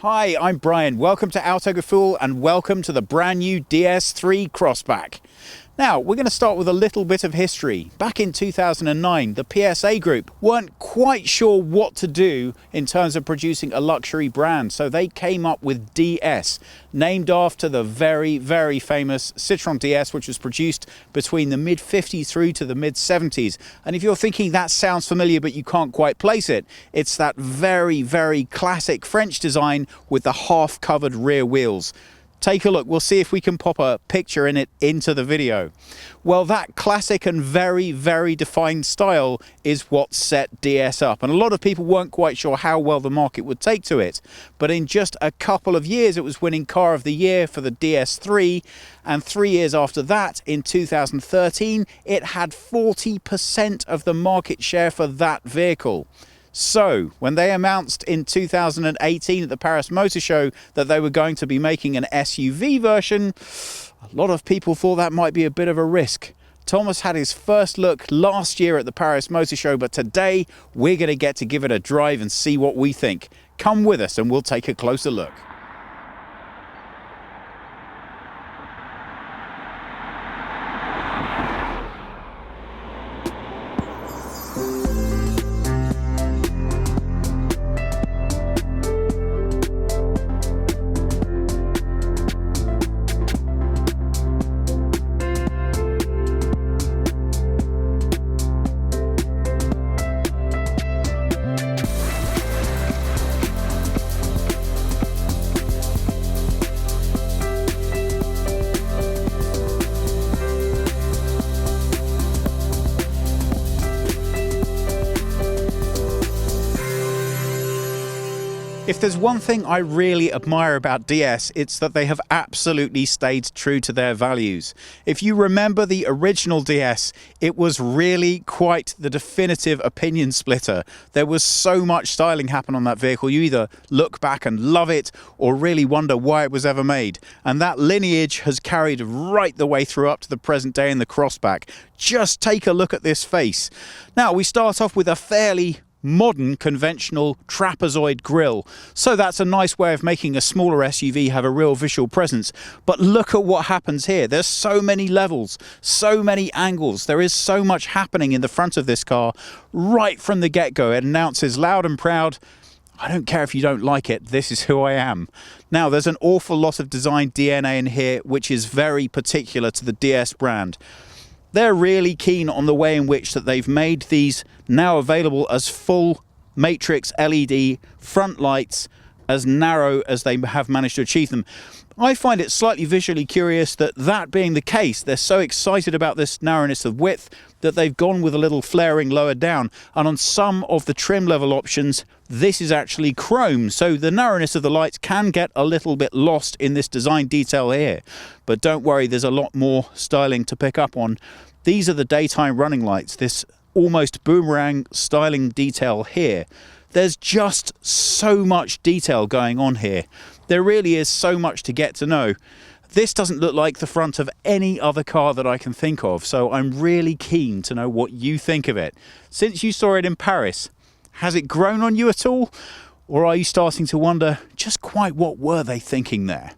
Hi, I'm Brian. Welcome to Autogefühl and welcome to the brand new DS3 Crossback. Now, we're going to start with a little bit of history. Back in 2009, the PSA group weren't quite sure what to do in terms of producing a luxury brand, so they came up with DS, named after the very, very famous Citroën DS, which was produced between the mid-50s through to the mid-70s. And if you're thinking that sounds familiar but you can't quite place it, it's that very, very classic French design with the half-covered rear wheels. Take a look, we'll see if we can pop a picture in it into the video. Well, that classic and very, very defined style is what set DS up. And a lot of people weren't quite sure how well the market would take to it. But in just a couple of years, it was winning Car of the Year for the DS3. And 3 years after that, in 2013, it had 40% of the market share for that vehicle. So, when they announced in 2018 at the Paris Motor Show that they were going to be making an SUV version, a lot of people thought that might be a bit of a risk. Thomas had his first look last year at the Paris Motor Show, but today we're going to get to give it a drive and see what we think. Come with us and we'll take a closer look. If there's one thing I really admire about DS, it's that they have absolutely stayed true to their values. If you remember the original DS, it was really quite the definitive opinion splitter. There was so much styling happen on that vehicle. You either look back and love it or really wonder why it was ever made. And that lineage has carried right the way through up to the present day in the Crossback. Just take a look at this face. Now, we start off with a fairly modern conventional trapezoid grille, so that's a nice way of making a smaller SUV have a real visual presence. But look at what happens here. There's so many levels, so many angles. There is so much happening in the front of this car right from the get-go. It announces loud and proud, I don't care if you don't like it, this is who I am. Now, there's an awful lot of design DNA in here which is very particular to the DS brand. They're really keen on the way in which that they've made these now available as full matrix LED front lights, as narrow as they have managed to achieve them. I find it slightly visually curious that being the case, they're so excited about this narrowness of width that they've gone with a little flaring lower down. And on some of the trim level options, this is actually chrome. So the narrowness of the lights can get a little bit lost in this design detail here. But don't worry, there's a lot more styling to pick up on. These are the daytime running lights, this almost boomerang styling detail here. There's just so much detail going on here. There really is so much to get to know. This doesn't look like the front of any other car that I can think of, so I'm really keen to know what you think of it. Since you saw it in Paris, has it grown on you at all? Or are you starting to wonder just quite what were they thinking there?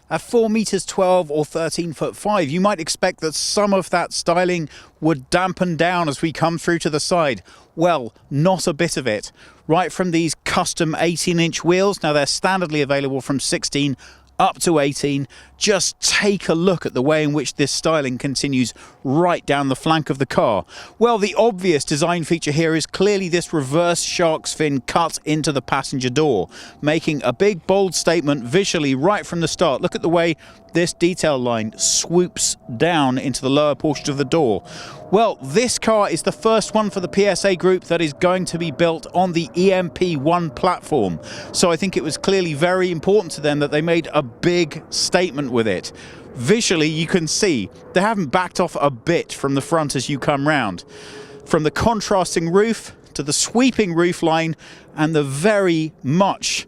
At 4 meters 12 or 13'5", you might expect that some of that styling would dampen down as we come through to the side. Well, not a bit of it. Right from these custom 18-inch wheels, now they're standardly available from 16 up to 18. Just take a look at the way in which this styling continues right down the flank of the car. Well, the obvious design feature here is clearly this reverse shark's fin cut into the passenger door, making a big bold statement visually right from the start. Look at the way this detail line swoops down into the lower portion of the door. Well, this car is the first one for the PSA group that is going to be built on the EMP1 platform. So I think it was clearly very important to them that they made a big statement with it. Visually, you can see they haven't backed off a bit from the front as you come round. From the contrasting roof to the sweeping roof line and the very much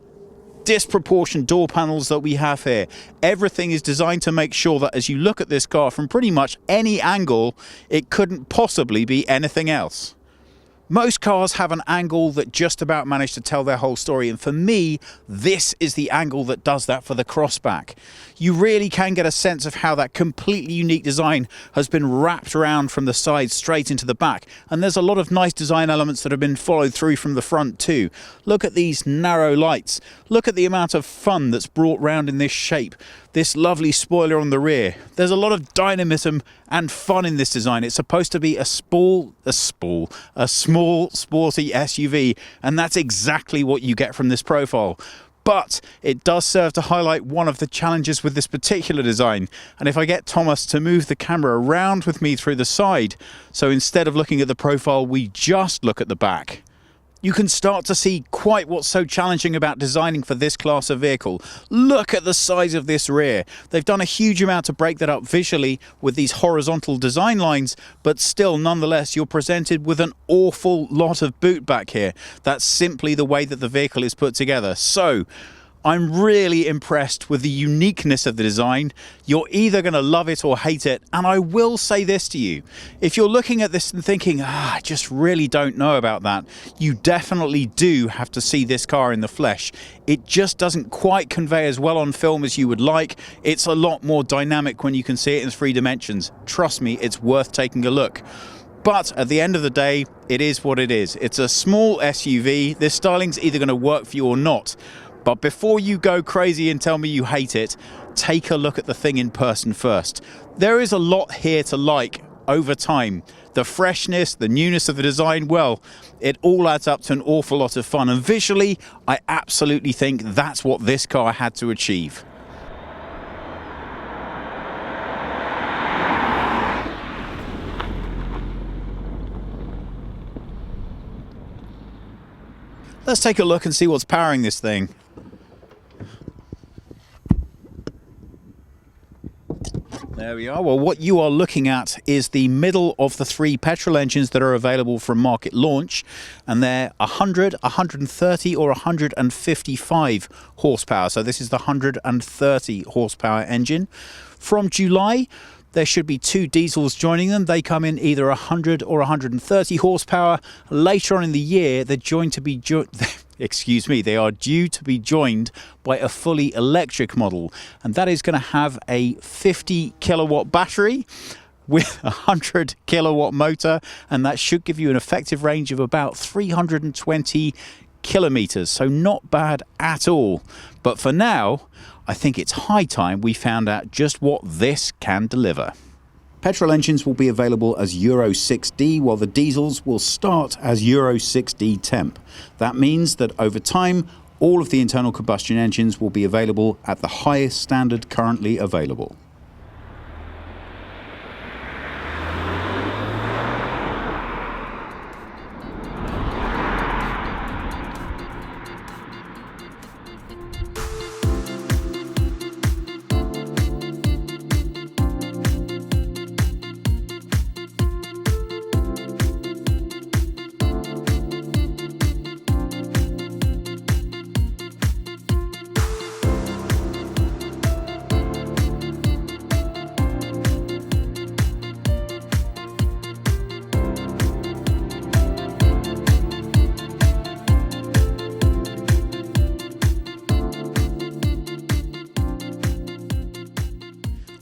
disproportionate door panels that we have here. Everything is designed to make sure that as you look at this car from pretty much any angle, it couldn't possibly be anything else. Most cars have an angle that just about managed to tell their whole story, and for me, this is the angle that does that for the Crossback. You really can get a sense of how that completely unique design has been wrapped around from the side straight into the back, and there's a lot of nice design elements that have been followed through from the front too. Look at these narrow lights, look at the amount of fun that's brought round in this shape, this lovely spoiler on the rear. There's a lot of dynamism and fun in this design. It's supposed to be a small sporty SUV, and that's exactly what you get from this profile. But it does serve to highlight one of the challenges with this particular design. And if I get Thomas to move the camera around with me through the side, so instead of looking at the profile, we just look at the back, you can start to see quite what's so challenging about designing for this class of vehicle. Look at the size of this rear. They've done a huge amount to break that up visually with these horizontal design lines, but still, nonetheless, you're presented with an awful lot of boot back here. That's simply the way that the vehicle is put together. So, I'm really impressed with the uniqueness of the design. You're either going to love it or hate it, and I will say this to you. If you're looking at this and thinking, I just really don't know about that, you definitely do have to see this car in the flesh. It just doesn't quite convey as well on film as you would like. It's a lot more dynamic when you can see it in 3 dimensions. Trust me, it's worth taking a look. But at the end of the day, it is what it is. It's a small SUV. This styling's either going to work for you or not. But before you go crazy and tell me you hate it, take a look at the thing in person first. There is a lot here to like over time. The freshness, the newness of the design, well, it all adds up to an awful lot of fun. And visually, I absolutely think that's what this car had to achieve. Let's take a look and see what's powering this thing. There we are. Well, what you are looking at is the middle of the 3 petrol engines that are available from market launch, and they're 100, 130 or 155 horsepower. So this is the 130 horsepower engine. From July, there should be 2 diesels joining them. They come in either 100 or 130 horsepower. Later on in the year, they're they are due to be joined by a fully electric model, and that is going to have a 50 kilowatt battery with a 100 kilowatt motor, and that should give you an effective range of about 320 kilometers. So not bad at all. But for now, I think it's high time we found out just what this can deliver. Petrol engines will be available as Euro 6D, while the diesels will start as Euro 6D temp. That means that over time, all of the internal combustion engines will be available at the highest standard currently available.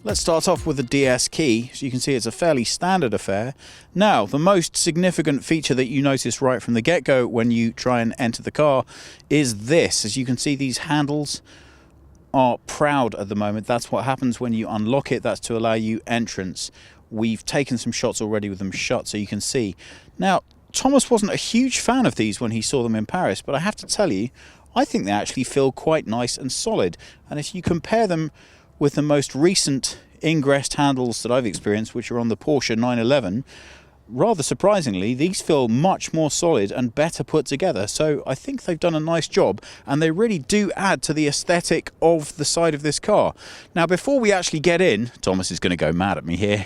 Let's start off with the DS key. So you can see it's a fairly standard affair. Now, the most significant feature that you notice right from the get-go when you try and enter the car is this. As you can see, these handles are proud at the moment. That's what happens when you unlock it. That's to allow you entrance. We've taken some shots already with them shut, so you can see. Now, Thomas wasn't a huge fan of these when he saw them in Paris, but I have to tell you, I think they actually feel quite nice and solid. And if you compare them with the most recent ingress handles that I've experienced, which are on the Porsche 911, rather surprisingly, these feel much more solid and better put together. So I think they've done a nice job, and they really do add to the aesthetic of the side of this car. Now, before we actually get in, Thomas is going to go mad at me here,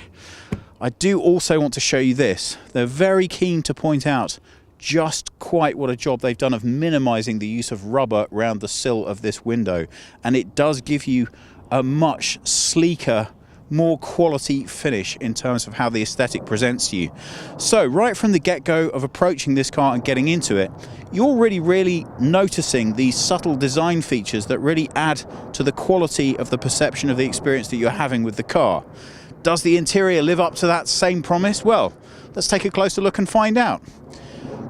I do also want to show you this. They're very keen to point out just quite what a job they've done of minimizing the use of rubber around the sill of this window, and it does give you a much sleeker, more quality finish in terms of how the aesthetic presents to you. So right from the get-go of approaching this car and getting into it, you're really noticing these subtle design features that really add to the quality of the perception of the experience that you're having with the car. Does the interior live up to that same promise? Well, let's take a closer look and find out.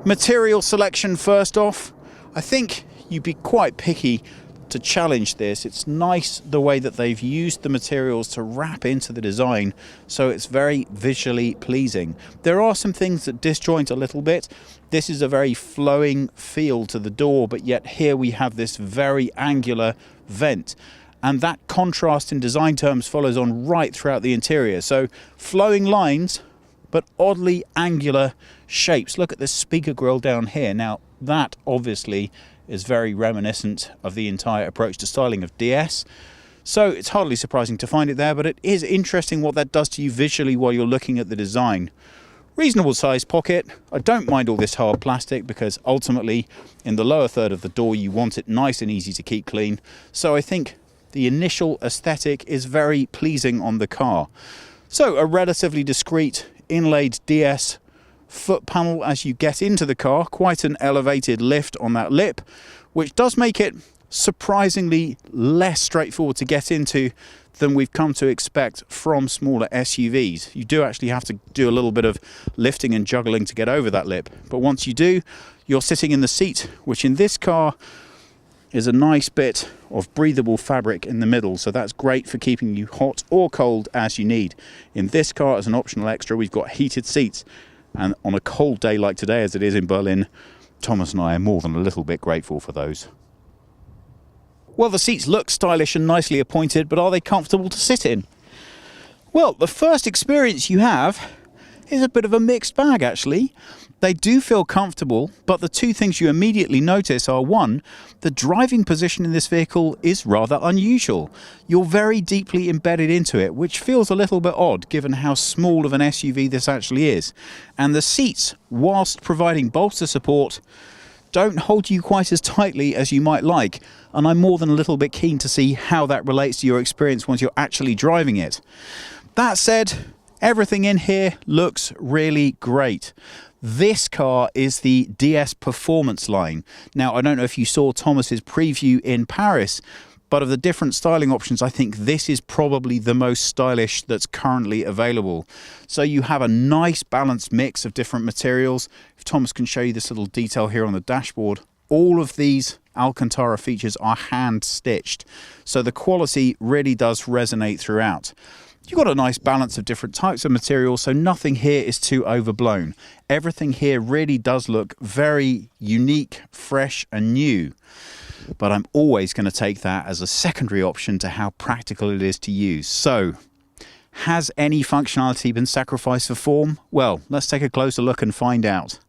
Material selection first off. I think you'd be quite picky to challenge this. It's nice the way that they've used the materials to wrap into the design, so it's very visually pleasing. There are some things that disjoint a little bit. This is a very flowing feel to the door, but yet here we have this very angular vent, and that contrast in design terms follows on right throughout the interior. So flowing lines, but oddly angular shapes. Look at this speaker grille down here. Now that obviously is very reminiscent of the entire approach to styling of DS. So it's hardly surprising to find it there, but it is interesting what that does to you visually while you're looking at the design. Reasonable sized pocket. I don't mind all this hard plastic because ultimately in the lower third of the door you want it nice and easy to keep clean. So I think the initial aesthetic is very pleasing on the car. So a relatively discreet inlaid DS foot panel as you get into the car, quite an elevated lift on that lip, which does make it surprisingly less straightforward to get into than we've come to expect from smaller SUVs. You do actually have to do a little bit of lifting and juggling to get over that lip, but once you do, you're sitting in the seat, which in this car is a nice bit of breathable fabric in the middle, so that's great for keeping you hot or cold as you need. In this car, as an optional extra, we've got heated seats. And on a cold day like today, as it is in Berlin, Thomas and I are more than a little bit grateful for those. Well, the seats look stylish and nicely appointed, but are they comfortable to sit in? Well, the first experience you have is a bit of a mixed bag, actually. They do feel comfortable, but the two things you immediately notice are, one, the driving position in this vehicle is rather unusual. You're very deeply embedded into it, which feels a little bit odd given how small of an SUV this actually is. And the seats, whilst providing bolster support, don't hold you quite as tightly as you might like. And I'm more than a little bit keen to see how that relates to your experience once you're actually driving it. That said, everything in here looks really great. This car is the DS Performance line. Now, I don't know if you saw Thomas's preview in Paris, but of the different styling options, I think this is probably the most stylish that's currently available. So you have a nice balanced mix of different materials. If Thomas can show you this little detail here on the dashboard, all of these Alcantara features are hand stitched. So the quality really does resonate throughout. You've got a nice balance of different types of materials, so nothing here is too overblown. Everything here really does look very unique, fresh and new. But I'm always going to take that as a secondary option to how practical it is to use. So, has any functionality been sacrificed for form? Well, let's take a closer look and find out.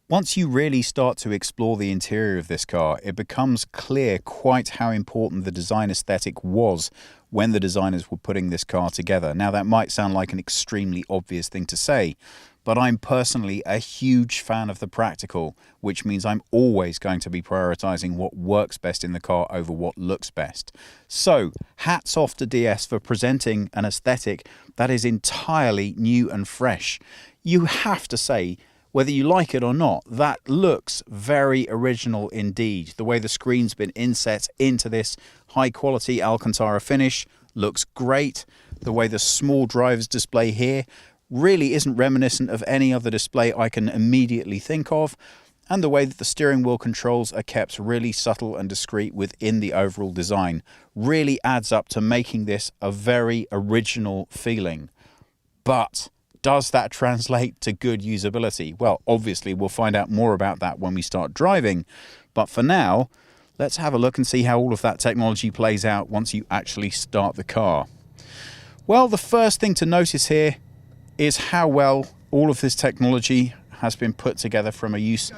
Once you really start to explore the interior of this car, it becomes clear quite how important the design aesthetic was when the designers were putting this car together. Now, that might sound like an extremely obvious thing to say, but I'm personally a huge fan of the practical, which means I'm always going to be prioritizing what works best in the car over what looks best. So, hats off to DS for presenting an aesthetic that is entirely new and fresh. You have to say, whether you like it or not, that looks very original indeed. The way the screen's been inset into this high quality Alcantara finish looks great. The way the small driver's display here really isn't reminiscent of any other display I can immediately think of. And the way that the steering wheel controls are kept really subtle and discreet within the overall design really adds up to making this a very original feeling. But does that translate to good usability? Well, obviously, we'll find out more about that when we start driving. But for now, let's have a look and see how all of that technology plays out once you actually start the car. Well, the first thing to notice here is how well all of this technology has been put together from a use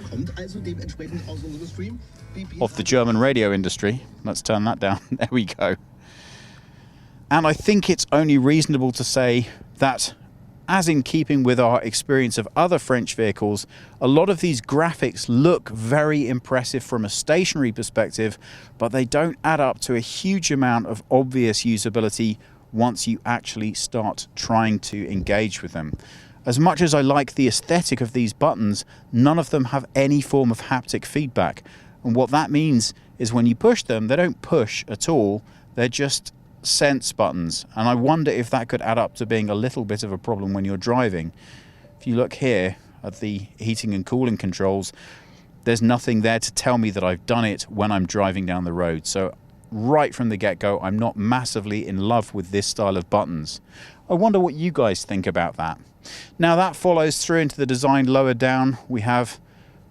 of the German radio industry. Let's turn that down. There we go. And I think it's only reasonable to say that, as in keeping with our experience of other French vehicles, a lot of these graphics look very impressive from a stationary perspective, but they don't add up to a huge amount of obvious usability once you actually start trying to engage with them. As much as I like the aesthetic of these buttons, none of them have any form of haptic feedback. And what that means is when you push them, they don't push at all. They're just sense buttons. And I wonder if that could add up to being a little bit of a problem when you're driving. If you look here at the heating and cooling controls, there's nothing there to tell me that I've done it when I'm driving down the road. So right from the get-go, I'm not massively in love with this style of buttons. I wonder what you guys think about that. Now that follows through into the design lower down. We have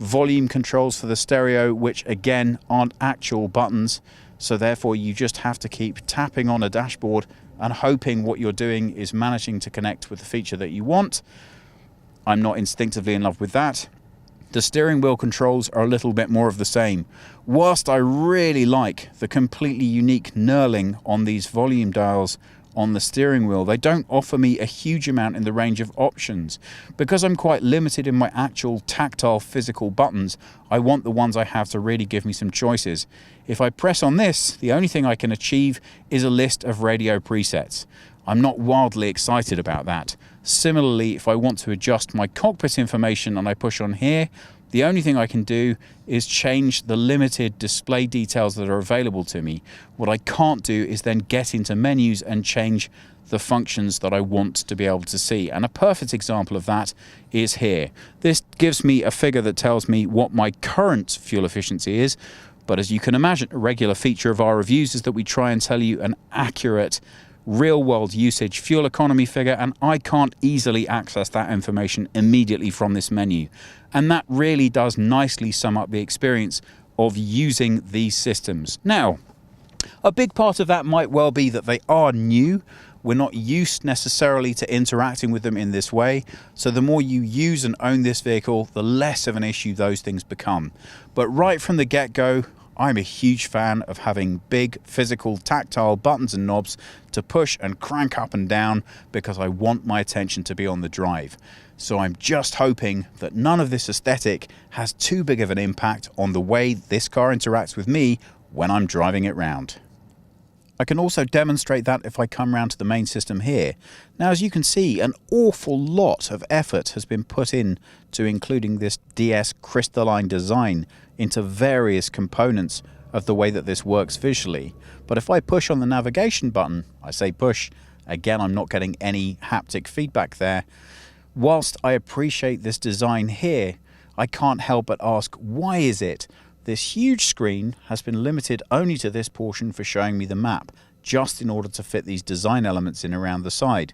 volume controls for the stereo, which again aren't actual buttons. So therefore you just have to keep tapping on a dashboard and hoping what you're doing is managing to connect with the feature that you want. I'm not instinctively in love with that. The steering wheel controls are a little bit more of the same. Whilst I really like the completely unique knurling on these volume dials on the steering wheel, they don't offer me a huge amount in the range of options. Because I'm quite limited in my actual tactile physical buttons, I want the ones I have to really give me some choices. If I press on this, the only thing I can achieve is a list of radio presets. I'm not wildly excited about that. Similarly, if I want to adjust my cockpit information and I push on here, the only thing I can do is change the limited display details that are available to me. What I can't do is then get into menus and change the functions that I want to be able to see. And a perfect example of that is here. This gives me a figure that tells me what my current fuel efficiency is. But as you can imagine, a regular feature of our reviews is that we try and tell you an accurate real-world usage fuel economy figure, and I can't easily access that information immediately from this menu. And that really does nicely sum up the experience of using these systems. Now, a big part of that might well be that they are new. We're not used necessarily to interacting with them in this way, so the more you use and own this vehicle, the less of an issue those things become. But right from the get-go, I'm a huge fan of having big physical tactile buttons and knobs to push and crank up and down because I want my attention to be on the drive. So I'm just hoping that none of this aesthetic has too big of an impact on the way this car interacts with me when I'm driving it round. I can also demonstrate that if I come round to the main system here. Now, as you can see, an awful lot of effort has been put in to including this DS crystalline design into various components of the way that this works visually. But if I push on the navigation button, I say push, again I'm not getting any haptic feedback there. Whilst I appreciate this design here, I can't help but ask, why is it this huge screen has been limited only to this portion for showing me the map, just in order to fit these design elements in around the side?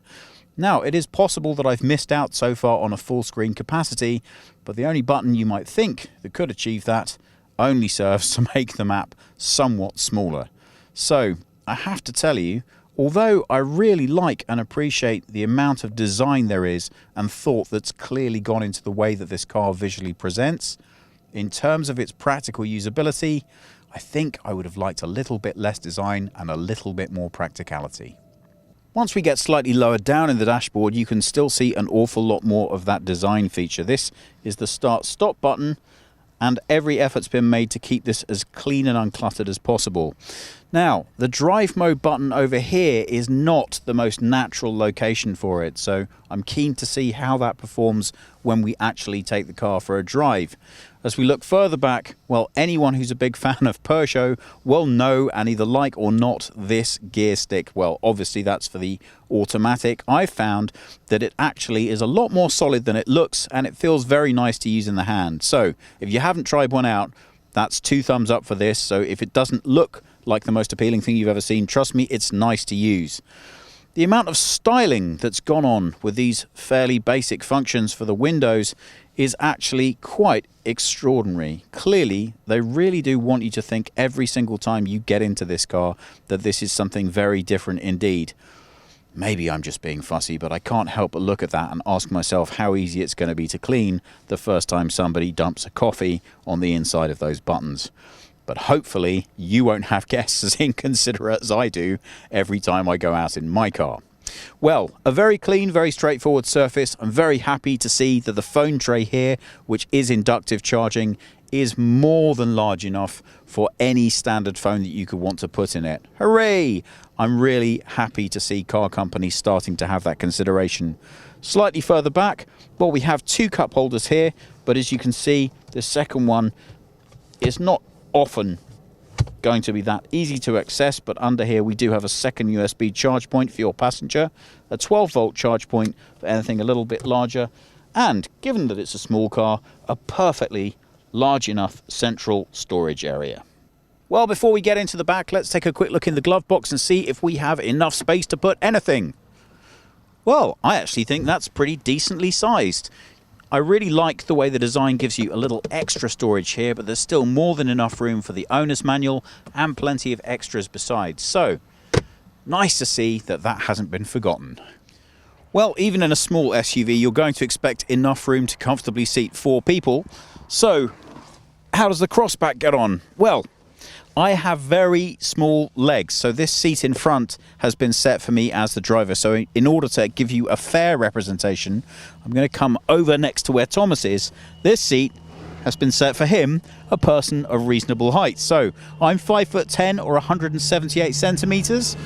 Now, it is possible that I've missed out so far on a full screen capacity, but the only button you might think that could achieve that only serves to make the map somewhat smaller. So, I have to tell you, although I really like and appreciate the amount of design there is and thought that's clearly gone into the way that this car visually presents, in terms of its practical usability, I think I would have liked a little bit less design and a little bit more practicality. Once we get slightly lower down in the dashboard, you can still see an awful lot more of that design feature. This is the start-stop button, and every effort's been made to keep this as clean and uncluttered as possible. Now, the drive mode button over here is not the most natural location for it, so I'm keen to see how that performs when we actually take the car for a drive. As we look further back, well, anyone who's a big fan of Peugeot will know and either like or not this gear stick. Well, obviously that's for the automatic. I've found that it actually is a lot more solid than it looks, and it feels very nice to use in the hand. So if you haven't tried one out, that's 2 thumbs up for this. So if it doesn't look like the most appealing thing you've ever seen, trust me, it's nice to use. The amount of styling that's gone on with these fairly basic functions for the windows is actually quite extraordinary. Clearly, they really do want you to think every single time you get into this car that this is something very different indeed. Maybe I'm just being fussy, but I can't help but look at that and ask myself how easy it's going to be to clean the first time somebody dumps a coffee on the inside of those buttons. But hopefully you won't have guests as inconsiderate as I do every time I go out in my car. Well, a very clean, very straightforward surface. I'm very happy to see that the phone tray here, which is inductive charging, is more than large enough for any standard phone that you could want to put in it. Hooray! I'm really happy to see car companies starting to have that consideration. Slightly further back, well, we have 2 cup holders here, but as you can see, the second one is not often going to be that easy to access, but under here we do have a second USB charge point for your passenger, a 12-volt charge point for anything a little bit larger, and given that it's a small car, a perfectly large enough central storage area. Well, before we get into the back, let's take a quick look in the glove box and see if we have enough space to put anything. Well, I actually think that's pretty decently sized. I really like the way the design gives you a little extra storage here, but there's still more than enough room for the owner's manual and plenty of extras besides. So, nice to see that that hasn't been forgotten. Well, even in a small SUV, you're going to expect enough room to comfortably seat 4 people. So, how does the Crossback get on? Well, I have very small legs, so this seat in front has been set for me as the driver. So in order to give you a fair representation, I'm going to come over next to where Thomas is. This seat has been set for him, a person of reasonable height. So I'm 5'10" or 178 centimeters,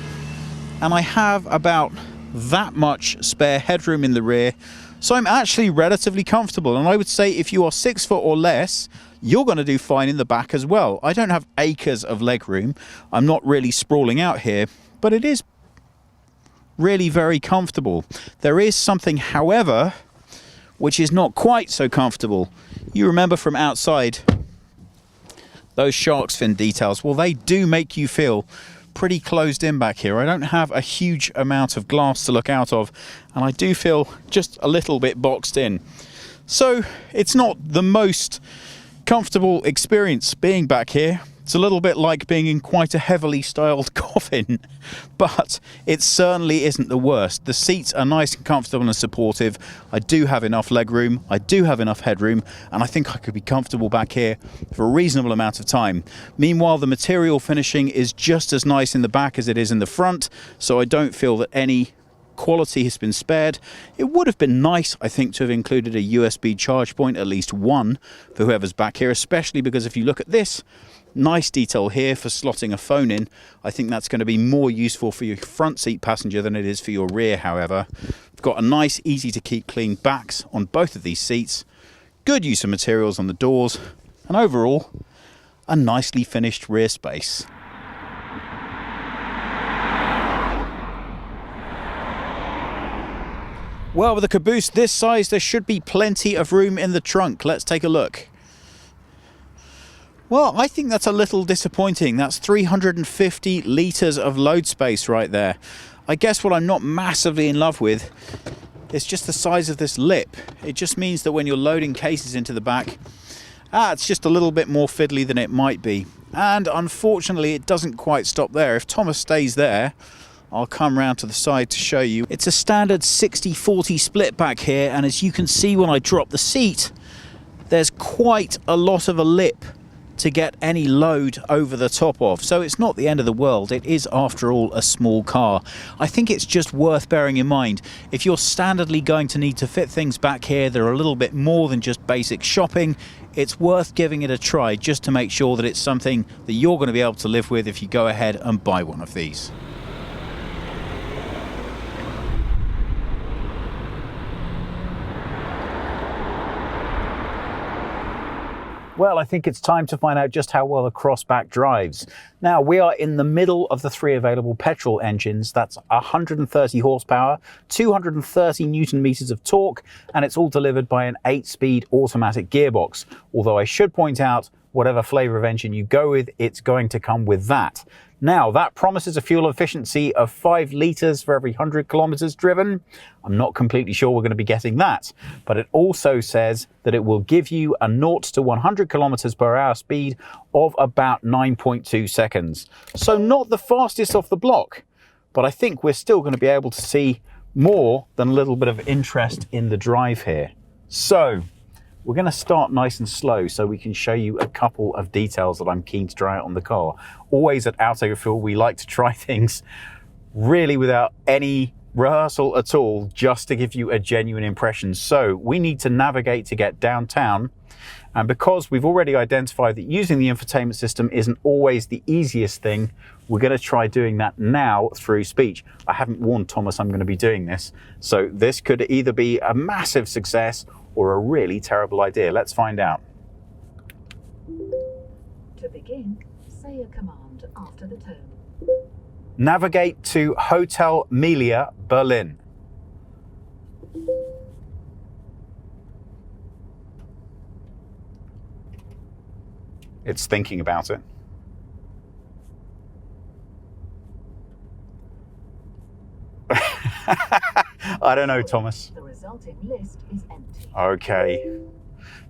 and I have about that much spare headroom in the rear. So I'm actually relatively comfortable, and I would say if you are 6 foot or less, you're going to do fine in the back as well. I don't have acres of leg room. I'm not really sprawling out here, but it is really very comfortable. There is something, however, which is not quite so comfortable. You remember from outside those shark's fin details. Well, they do make you feel pretty closed in back here. I don't have a huge amount of glass to look out of, and I do feel just a little bit boxed in. So it's not the most comfortable experience being back here. It's a little bit like being in quite a heavily styled coffin, but it certainly isn't the worst. The seats are nice and comfortable and supportive. I do have enough leg room, I do have enough headroom, and I think I could be comfortable back here for a reasonable amount of time. Meanwhile, the material finishing is just as nice in the back as it is in the front, so I don't feel that any quality has been spared. It would have been nice, I think, to have included a USB charge point, at least one, for whoever's back here, especially because if you look at this nice detail here for slotting a phone in, I think that's going to be more useful for your front seat passenger than it is for your rear. However, we've got a nice, easy to keep clean backs on both of these seats, good use of materials on the doors, and overall a nicely finished rear space. Well, with a caboose this size, there should be plenty of room in the trunk. Let's take a look. Well, I think that's a little disappointing. That's 350 litres of load space right there. I guess what I'm not massively in love with is just the size of this lip. It just means that when you're loading cases into the back, it's just a little bit more fiddly than it might be. And unfortunately, it doesn't quite stop there. If Thomas stays there, I'll come round to the side to show you. It's a standard 60-40 split back here, and as you can see when I drop the seat, there's quite a lot of a lip to get any load over the top of. So it's not the end of the world. It is, after all, a small car. I think it's just worth bearing in mind, if you're standardly going to need to fit things back here that are a little bit more than just basic shopping, it's worth giving it a try just to make sure that it's something that you're going to be able to live with if you go ahead and buy one of these. Well, I think it's time to find out just how well the Crossback drives. Now, we are in the middle of the 3 available petrol engines. That's 130 horsepower, 230 newton meters of torque, and it's all delivered by an 8-speed automatic gearbox. Although I should point out, whatever flavor of engine you go with, it's going to come with that. Now, that promises a fuel efficiency of 5 litres for every 100 kilometres driven. I'm not completely sure we're going to be getting that, but it also says that it will give you a 0 to 100 kilometres per hour speed of about 9.2 seconds. So not the fastest off the block, but I think we're still going to be able to see more than a little bit of interest in the drive here. So we're going to start nice and slow so we can show you a couple of details that I'm keen to try out on the car. Always at Autogefühl, we like to try things really without any rehearsal at all, just to give you a genuine impression. So we need to navigate to get downtown, And because we've already identified that using the infotainment system isn't always the easiest thing, we're going to try doing that now through speech. I haven't warned Thomas I'm going to be doing this, so this could either be a massive success or a really terrible idea. Let's find out. To begin, say a command after the tone. Navigate to Hotel Melia, Berlin. It's thinking about it. I don't know, Thomas. The resulting list is empty. Okay.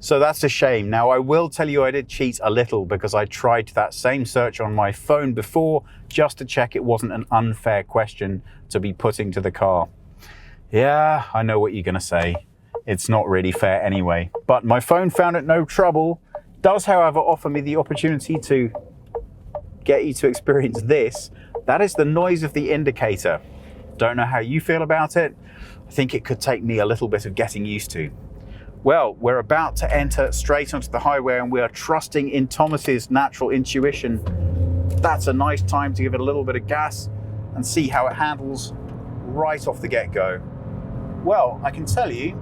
So that's a shame. Now, I will tell you I did cheat a little because I tried that same search on my phone before just to check it wasn't an unfair question to be putting to the car. Yeah, I know what you're going to say. It's not really fair anyway. But my phone found it no trouble. Does, however, offer me the opportunity to get you to experience this. That is the noise of the indicator. Don't know how you feel about it. I think it could take me a little bit of getting used to. Well, we're about to enter straight onto the highway and we are trusting in Thomas's natural intuition. That's a nice time to give it a little bit of gas and see how it handles right off the get-go. Well, I can tell you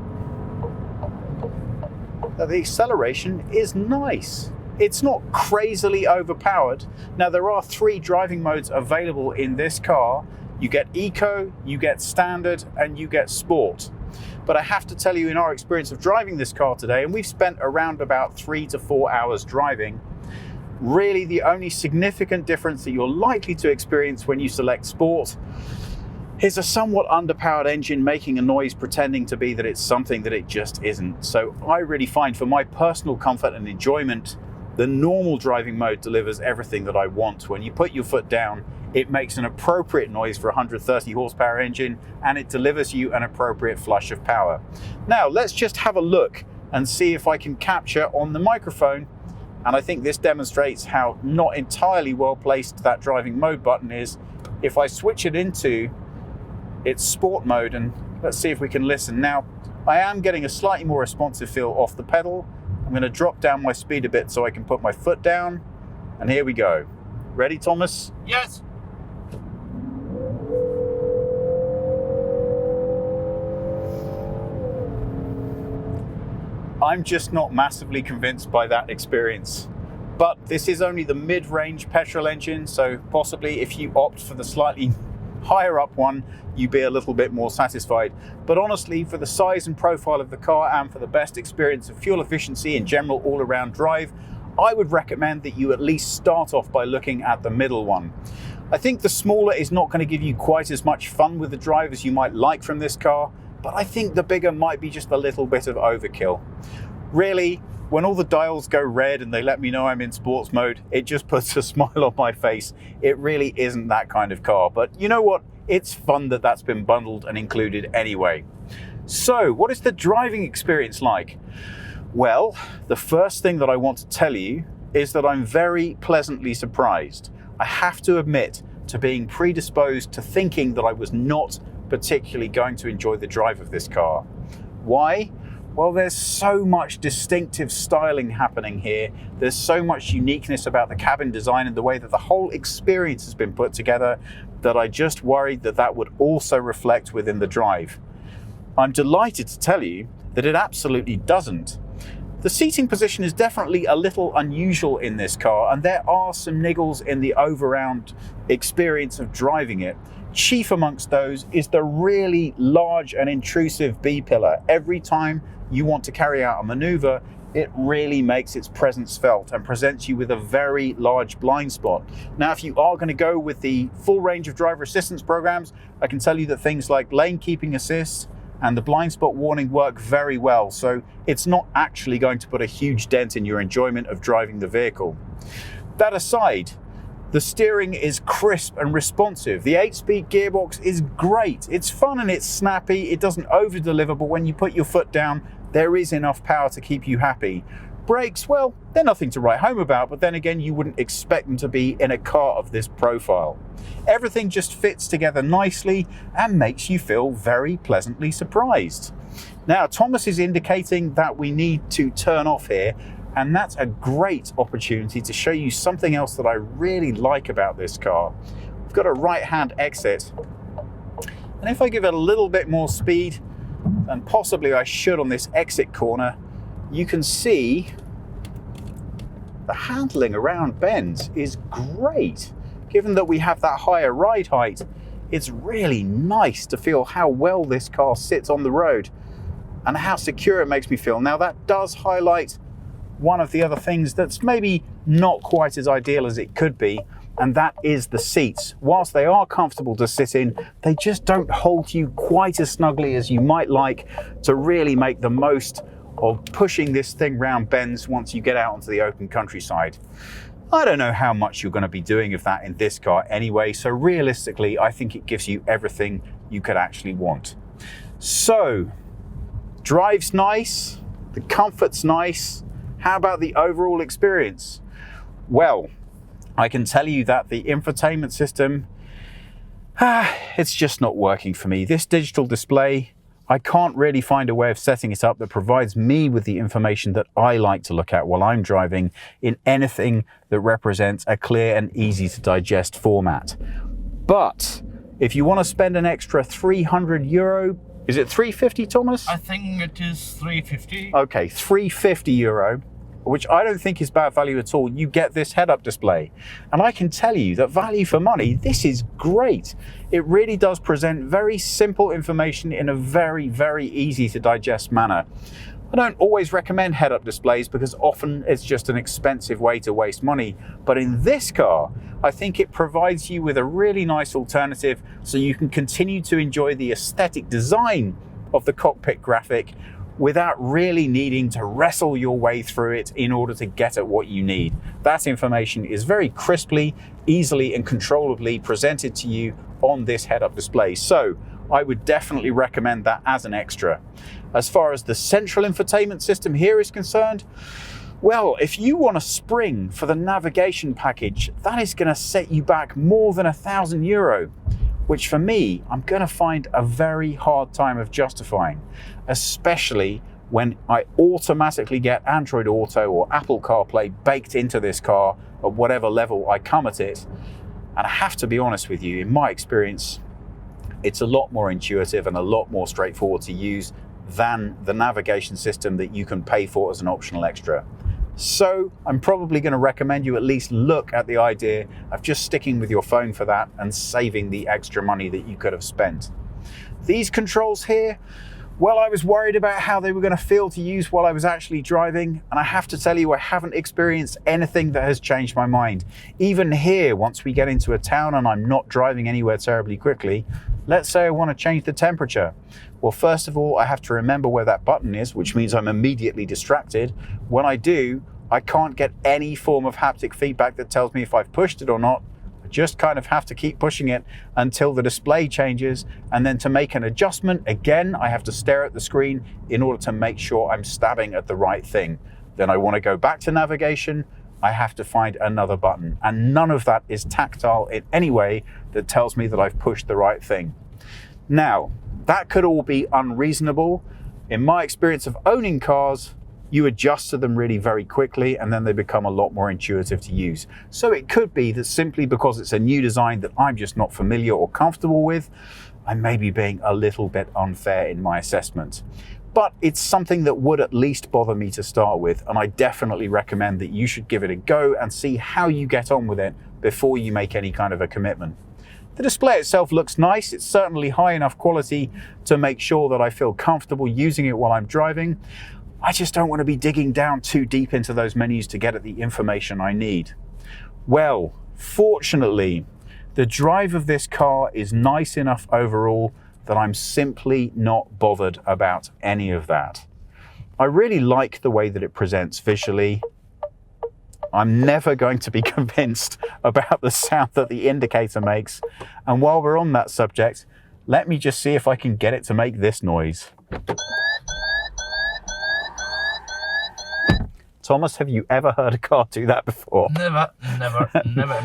that the acceleration is nice. It's not crazily overpowered. Now, there are 3 driving modes available in this car. You get Eco, you get Standard, and you get Sport. But I have to tell you, in our experience of driving this car today, and we've spent around about 3 to 4 hours driving, really the only significant difference that you're likely to experience when you select Sport is a somewhat underpowered engine making a noise pretending to be that it's something that it just isn't. So I really find, for my personal comfort and enjoyment, the normal driving mode delivers everything that I want. When you put your foot down, it makes an appropriate noise for a 130 horsepower engine and it delivers you an appropriate flush of power. Now let's just have a look and see if I can capture on the microphone. And I think this demonstrates how not entirely well placed that driving mode button is. If I switch it into its sport mode, and let's see if we can listen. Now, I am getting a slightly more responsive feel off the pedal. I'm going to drop down my speed a bit so I can put my foot down. And here we go. Ready, Thomas? Yes. I'm just not massively convinced by that experience. But this is only the mid-range petrol engine, so possibly if you opt for the slightly higher up one, you'd be a little bit more satisfied. But honestly, for the size and profile of the car and for the best experience of fuel efficiency and general all-around drive, I would recommend that you at least start off by looking at the middle one. I think the smaller is not going to give you quite as much fun with the drive as you might like from this car, but I think the bigger might be just a little bit of overkill. Really, when all the dials go red and they let me know I'm in sports mode, it just puts a smile on my face. It really isn't that kind of car, but you know what? It's fun that that's been bundled and included anyway. So, what is the driving experience like? Well, the first thing that I want to tell you is that I'm very pleasantly surprised. I have to admit to being predisposed to thinking that I was not particularly going to enjoy the drive of this car. Why? Well, there's so much distinctive styling happening here. There's so much uniqueness about the cabin design and the way that the whole experience has been put together that I just worried that that would also reflect within the drive. I'm delighted to tell you that it absolutely doesn't. The seating position is definitely a little unusual in this car, and there are some niggles in the all-round experience of driving it. Chief amongst those is the really large and intrusive B-pillar. Every time you want to carry out a maneuver, it really makes its presence felt and presents you with a very large blind spot. Now, if you are going to go with the full range of driver assistance programs, I can tell you that things like lane keeping assist and the blind spot warning work very well, so it's not actually going to put a huge dent in your enjoyment of driving the vehicle. That aside, the steering is crisp and responsive. The 8-speed gearbox is great. It's fun and it's snappy. It doesn't over-deliver, but when you put your foot down, there is enough power to keep you happy. Brakes, well, they're nothing to write home about, but then again, you wouldn't expect them to be in a car of this profile. Everything just fits together nicely and makes you feel very pleasantly surprised. Now, Thomas is indicating that we need to turn off here, And that's a great opportunity to show you something else that I really like about this car. We've got a right-hand exit. And if I give it a little bit more speed than possibly I should on this exit corner, you can see the handling around bends is great. Given that we have that higher ride height, it's really nice to feel how well this car sits on the road and how secure it makes me feel. Now that does highlight one of the other things that's maybe not quite as ideal as it could be, and that is the seats. Whilst they are comfortable to sit in, they just don't hold you quite as snugly as you might like to really make the most of pushing this thing round bends once you get out onto the open countryside. I don't know how much you're going to be doing of that in this car anyway, so realistically, I think it gives you everything you could actually want. So, drive's nice, the comfort's nice. How about the overall experience? Well, I can tell you that the infotainment system, it's just not working for me. This digital display, I can't really find a way of setting it up that provides me with the information that I like to look at while I'm driving in anything that represents a clear and easy to digest format. But if you want to spend an extra €300, is it 350, Thomas? I think it is 350. Okay, €350, which I don't think is bad value at all. You get this head-up display. And I can tell you that value for money, this is great. It really does present very simple information in a very, very easy to digest manner. I don't always recommend head-up displays because often it's just an expensive way to waste money. But in this car, I think it provides you with a really nice alternative so you can continue to enjoy the aesthetic design of the cockpit graphic without really needing to wrestle your way through it in order to get at what you need. That information is very crisply, easily and controllably presented to you on this head-up display. So I would definitely recommend that as an extra. As far as the central infotainment system here is concerned, well, if you want a spring for the navigation package, that is going to set you back more than €1,000, which for me, I'm going to find a very hard time of justifying, especially when I automatically get Android Auto or Apple CarPlay baked into this car at whatever level I come at it. And I have to be honest with you, in my experience, it's a lot more intuitive and a lot more straightforward to use than the navigation system that you can pay for as an optional extra. So I'm probably going to recommend you at least look at the idea of just sticking with your phone for that and saving the extra money that you could have spent. These controls here, well, I was worried about how they were going to feel to use while I was actually driving, and I have to tell you, I haven't experienced anything that has changed my mind. Even here, once we get into a town and I'm not driving anywhere terribly quickly, let's say I want to change the temperature. Well, first of all, I have to remember where that button is, which means I'm immediately distracted. When I do, I can't get any form of haptic feedback that tells me if I've pushed it or not. I just kind of have to keep pushing it until the display changes. And then to make an adjustment, again, I have to stare at the screen in order to make sure I'm stabbing at the right thing. Then I want to go back to navigation. I have to find another button. And none of that is tactile in any way that tells me that I've pushed the right thing. Now, that could all be unreasonable. In my experience of owning cars, you adjust to them really very quickly and then they become a lot more intuitive to use. So it could be that simply because it's a new design that I'm just not familiar or comfortable with, I may be being a little bit unfair in my assessment. But it's something that would at least bother me to start with, and I definitely recommend that you should give it a go and see how you get on with it before you make any kind of a commitment. The display itself looks nice. It's certainly high enough quality to make sure that I feel comfortable using it while I'm driving. I just don't want to be digging down too deep into those menus to get at the information I need. Well, fortunately, the drive of this car is nice enough overall that I'm simply not bothered about any of that. I really like the way that it presents visually. I'm never going to be convinced about the sound that the indicator makes. And while we're on that subject, let me just see if I can get it to make this noise. Thomas, have you ever heard a car do that before? Never in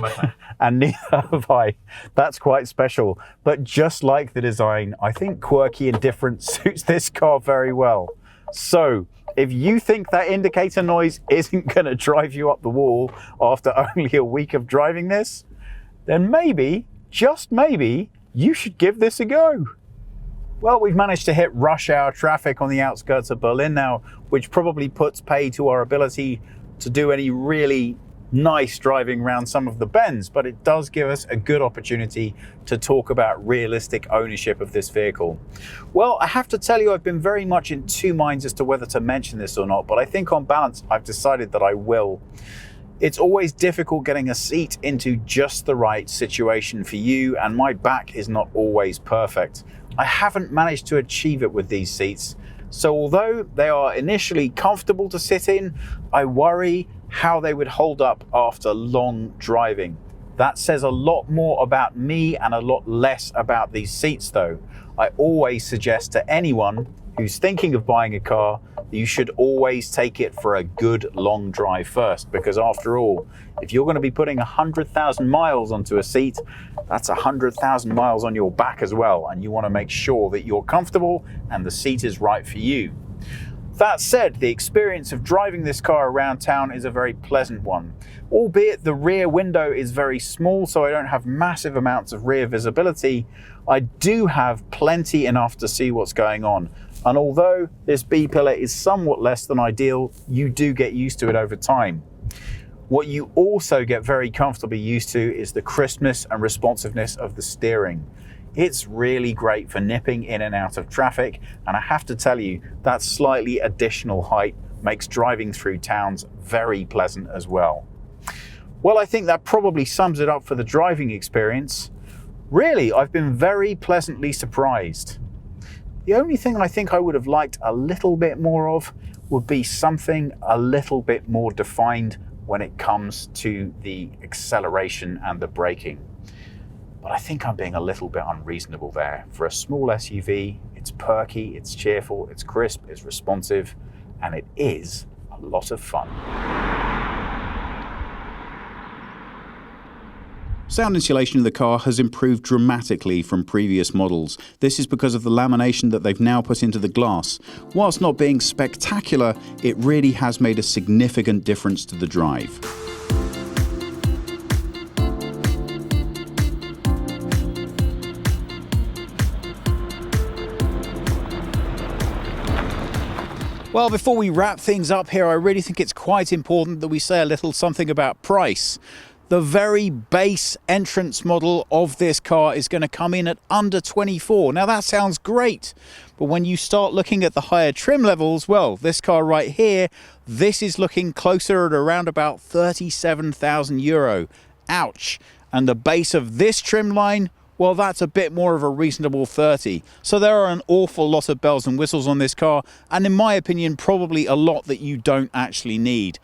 my time. And neither have I. That's quite special. But just like the design, I think quirky and different suits this car very well. So If you think that indicator noise isn't going to drive you up the wall after only a week of driving this, then maybe, just maybe, you should give this a go. Well, we've managed to hit rush hour traffic on the outskirts of Berlin now, which probably puts pay to our ability to do any really nice driving around some of the bends, but it does give us a good opportunity to talk about realistic ownership of this vehicle. Well, I have to tell you, I've been very much in two minds as to whether to mention this or not, but I think on balance, I've decided that I will. It's always difficult getting a seat into just the right situation for you, and my back is not always perfect. I haven't managed to achieve it with these seats. So although they are initially comfortable to sit in, I worry how they would hold up after long driving. That says a lot more about me and a lot less about these seats though. I always suggest to anyone who's thinking of buying a car that you should always take it for a good long drive first, because after all, if you're going to be putting 100,000 miles onto a seat, that's 100,000 miles on your back as well, and you want to make sure that you're comfortable and the seat is right for you. That said, the experience of driving this car around town is a very pleasant one. Albeit the rear window is very small, so I don't have massive amounts of rear visibility, I do have plenty enough to see what's going on. And although this B-pillar is somewhat less than ideal, you do get used to it over time. What you also get very comfortably used to is the crispness and responsiveness of the steering. It's really great for nipping in and out of traffic, and I have to tell you, that slightly additional height makes driving through towns very pleasant as well. Well, I think that probably sums it up for the driving experience. Really, I've been very pleasantly surprised. The only thing I think I would have liked a little bit more of would be something a little bit more defined when it comes to the acceleration and the braking. But I think I'm being a little bit unreasonable there. For a small SUV, it's perky, it's cheerful, it's crisp, it's responsive, and it is a lot of fun. Sound insulation of the car has improved dramatically from previous models. This is because of the lamination that they've now put into the glass. Whilst not being spectacular, it really has made a significant difference to the drive. Well, before we wrap things up here, I really think it's quite important that we say a little something about price. The very base entrance model of this car is going to come in at under 24. Now that sounds great, but when you start looking at the higher trim levels, well, this car right here, this is looking closer at around about 37,000 euro. Ouch. And the base of this trim line, well, that's a bit more of a reasonable 30. So there are an awful lot of bells and whistles on this car, and in my opinion, probably a lot that you don't actually need.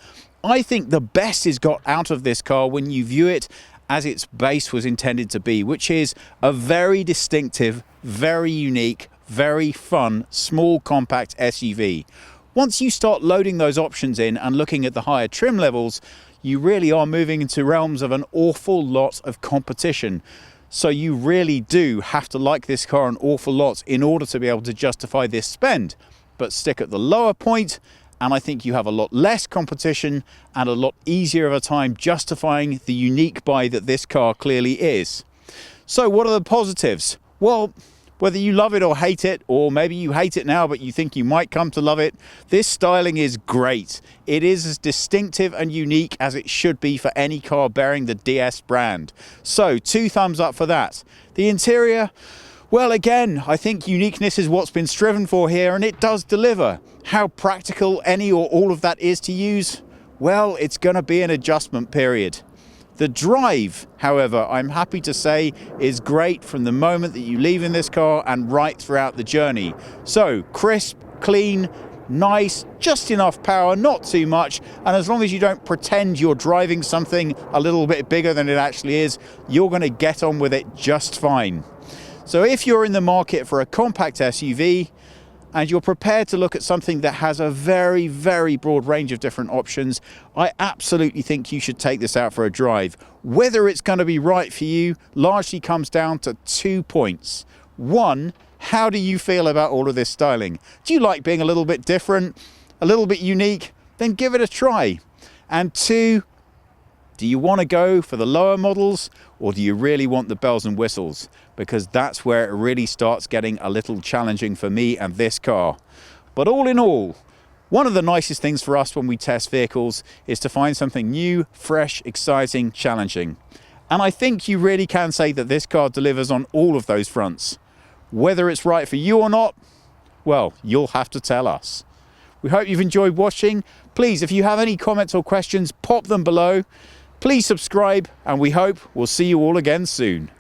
I think the best is got out of this car when you view it as its base was intended to be, which is a very distinctive, very unique, very fun, small compact SUV. Once you start loading those options in and looking at the higher trim levels, you really are moving into realms of an awful lot of competition. So you really do have to like this car an awful lot in order to be able to justify this spend. But stick at the lower point, and I think you have a lot less competition and a lot easier of a time justifying the unique buy that this car clearly is. So what are the positives? Well, whether you love it or hate it, or maybe you hate it now but you think you might come to love it, this styling is great. It is as distinctive and unique as it should be for any car bearing the DS brand. So 2 thumbs up for that. The interior, well, again, I think uniqueness is what's been striven for here, and it does deliver. How practical any or all of that is to use? Well, it's going to be an adjustment period. The drive, however, I'm happy to say is great from the moment that you leave in this car and right throughout the journey. So crisp, clean, nice, just enough power, not too much, and as long as you don't pretend you're driving something a little bit bigger than it actually is, you're going to get on with it just fine. So if you're in the market for a compact SUV and you're prepared to look at something that has a very, very broad range of different options, I absolutely think you should take this out for a drive. Whether it's going to be right for you largely comes down to 2 points. One, how do you feel about all of this styling? Do you like being a little bit different? a little bit unique, then give it a try. And 2, do you want to go for the lower models, or do you really want the bells and whistles? Because that's where it really starts getting a little challenging for me and this car. But all in all, one of the nicest things for us when we test vehicles is to find something new, fresh, exciting, challenging. And I think you really can say that this car delivers on all of those fronts. Whether it's right for you or not, well, you'll have to tell us. We hope you've enjoyed watching. Please, if you have any comments or questions, pop them below. Please subscribe, and we hope we'll see you all again soon.